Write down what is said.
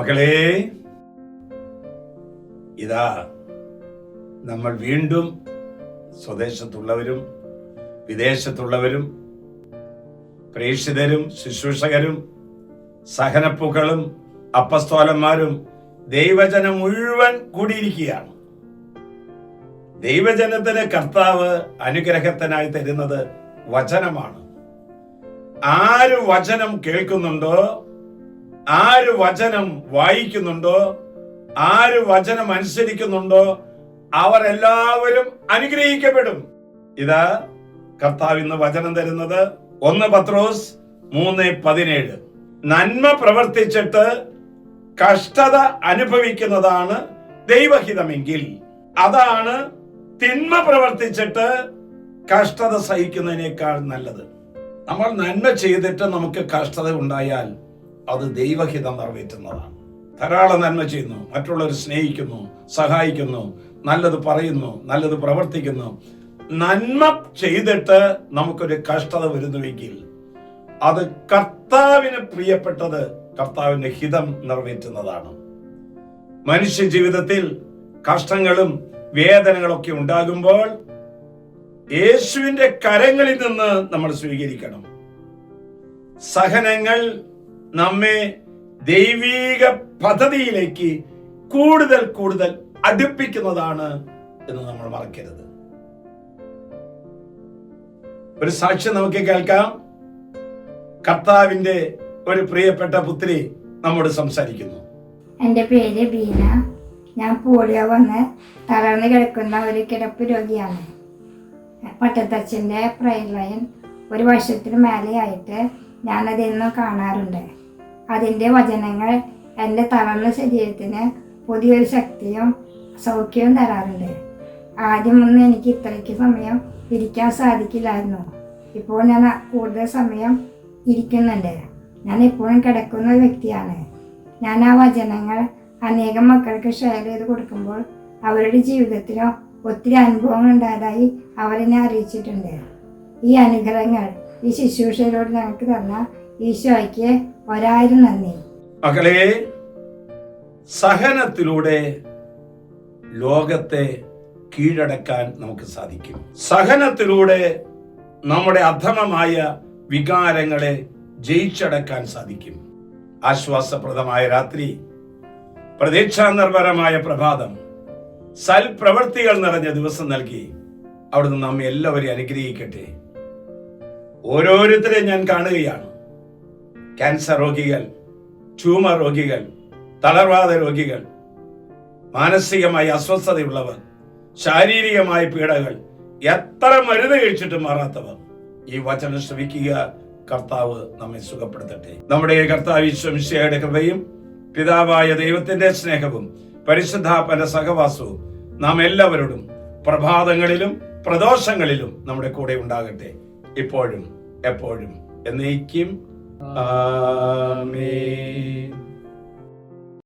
മക്കളെ, ഇതാ നമ്മൾ വീണ്ടും സ്വദേശത്തുള്ളവരും വിദേശത്തുള്ളവരും പ്രേക്ഷിതരും ശുശ്രൂഷകരും സഹനപ്പുക്കളും അപ്പസ്തോലന്മാരും ദൈവജനം മുഴുവൻ കൂടിയിരിക്കുകയാണ്. ദൈവജനത്തിന് കർത്താവ് അനുഗ്രഹത്തിനായി തരുന്നത് വചനമാണ്. ആര് വചനം കേൾക്കുന്നുണ്ടോ, ആര് വചനം വായിക്കുന്നുണ്ടോ, ആര് വചനം അനുസരിക്കുന്നുണ്ടോ, അവർ എല്ലാവരും അനുഗ്രഹിക്കപ്പെടും. ഇതാ കർത്താവ് ഇന്ന് വചനം തരുന്നത് 1 പത്രോസ് 3:17. നന്മ പ്രവർത്തിച്ചിട്ട് കഷ്ടത അനുഭവിക്കുന്നതാണ് ദൈവഹിതമെങ്കിൽ, അതാണ് തിന്മ പ്രവർത്തിച്ചിട്ട് കഷ്ടത സഹിക്കുന്നതിനേക്കാൾ നല്ലത്. നമ്മൾ നന്മ ചെയ്തിട്ട് നമുക്ക് കഷ്ടത ഉണ്ടായാൽ അത് ദൈവഹിതം നിറവേറ്റുന്നതാണ്. ധാരാളം നന്മ ചെയ്യുന്നു, മറ്റുള്ളവർ സ്നേഹിക്കുന്നു, സഹായിക്കുന്നു, നല്ലത് പറയുന്നു, നല്ലത് പ്രവർത്തിക്കുന്നു. നന്മ ചെയ്തിട്ട് നമുക്കൊരു കഷ്ടത വരുന്നുവെങ്കിൽ അത് കർത്താവിന് പ്രിയപ്പെട്ടത്, കർത്താവിന്റെ ഹിതം നിറവേറ്റുന്നതാണ്. മനുഷ്യ ജീവിതത്തിൽ കഷ്ടങ്ങളും വേദനകളൊക്കെ ഉണ്ടാകുമ്പോൾ യേശുവിന്റെ കരങ്ങളിൽ നിന്ന് നമ്മൾ സ്വീകരിക്കണം. സഹനങ്ങൾ നമ്മെ ദൈവീക പദ്ധതിയിലേക്ക് കൂടുതൽ കൂടുതൽ അടുപ്പിക്കുന്നതാണ് എന്ന് നമ്മൾ മറക്കരുത്. ഒരു സാക്ഷ്യം നമുക്ക് കേൾക്കാം. കർത്താവിന്റെ ഒരു പ്രിയപ്പെട്ട പുത്രി നമ്മോട് സംസാരിക്കുന്നു. എൻ്റെ പേര് ബീന. ഞാൻ പോളിയോ വന്ന് തളർന്നു കിടക്കുന്ന ഒരു കിടപ്പ് രോഗിയാണ്. പട്ടത്തച്ഛൻ്റെ പ്രയർ ലൈൻ 1 വർഷത്തിന് മേലെയായിട്ട് ഞാനതെന്നും കാണാറുണ്ട്. അതിൻ്റെ വചനങ്ങൾ എൻ്റെ തളർന്ന ശരീരത്തിന് പുതിയൊരു ശക്തിയും സൗഖ്യവും തരാറുണ്ട്. ആദ്യമൊന്നും എനിക്ക് ഇത്രയ്ക്ക് സമയം ഇരിക്കാൻ സാധിക്കില്ലായിരുന്നു. ഇപ്പോൾ ഞാൻ കൂടുതൽ സമയം ഇരിക്കുന്നുണ്ട്. ഞാൻ എപ്പോഴും കിടക്കുന്ന ഒരു വ്യക്തിയാണ്. ഞാൻ ആ വചനങ്ങൾ അനേകം മക്കൾക്ക് ഷെയർ ചെയ്ത് കൊടുക്കുമ്പോൾ അവരുടെ ജീവിതത്തിലും ഒത്തിരി അനുഭവങ്ങൾ ഉണ്ടായതായി അവരെന്നെ അറിയിച്ചിട്ടുണ്ട്. ഈ അനുഗ്രഹങ്ങൾ ഈ ശുശ്രൂഷയിലൂടെ ഞങ്ങൾക്ക് തന്ന ഈശോയ്ക്ക് 1000 നന്ദി. മക്കളെ, സഹനത്തിലൂടെ ലോകത്തെ കീഴടക്കാൻ നമുക്ക് സാധിക്കും. സഹനത്തിലൂടെ നമ്മുടെ അധമമായ വികാരങ്ങളെ ജയിച്ചടക്കാൻ സാധിക്കും. ആശ്വാസപ്രദമായ രാത്രി, പ്രതീക്ഷാനിർഭരമായ പ്രഭാതം, സൽപ്രവൃത്തികൾ നിറഞ്ഞ ദിവസം നൽകി അവിടുന്ന് നമ്മെ എല്ലാവരെയും അനുഗ്രഹിക്കട്ടെ. ഓരോരുത്തരെയും ഞാൻ കാണുകയാണ്. ക്യാൻസർ രോഗികൾ, ട്യൂമർ രോഗികൾ, തളർവാദ രോഗികൾ, മാനസികമായി അസ്വസ്ഥതയുള്ളവർ, ശാരീരികമായ പീഡകൾ, എത്ര മരുന്ന് കഴിച്ചിട്ടും മാറാത്തവർ, ഈ വചനം ശ്രവിക്കുക. കർത്താവ് നമ്മെ സുഖപ്പെടുത്തട്ടെ. നമ്മുടെ കർത്താവ് ഈശോ മിശിഹായുടെ കൃപയും പിതാവായ ദൈവത്തിന്റെ സ്നേഹവും പരിശുദ്ധാത്മാവിന്റെ സഹവാസവും നാം എല്ലാവരോടും പ്രഭാതങ്ങളിലും പ്രദോഷങ്ങളിലും നമ്മുടെ കൂടെ ഉണ്ടാകട്ടെ, ഇപ്പോഴും എപ്പോഴും എന്നേക്കും. ആമേൻ.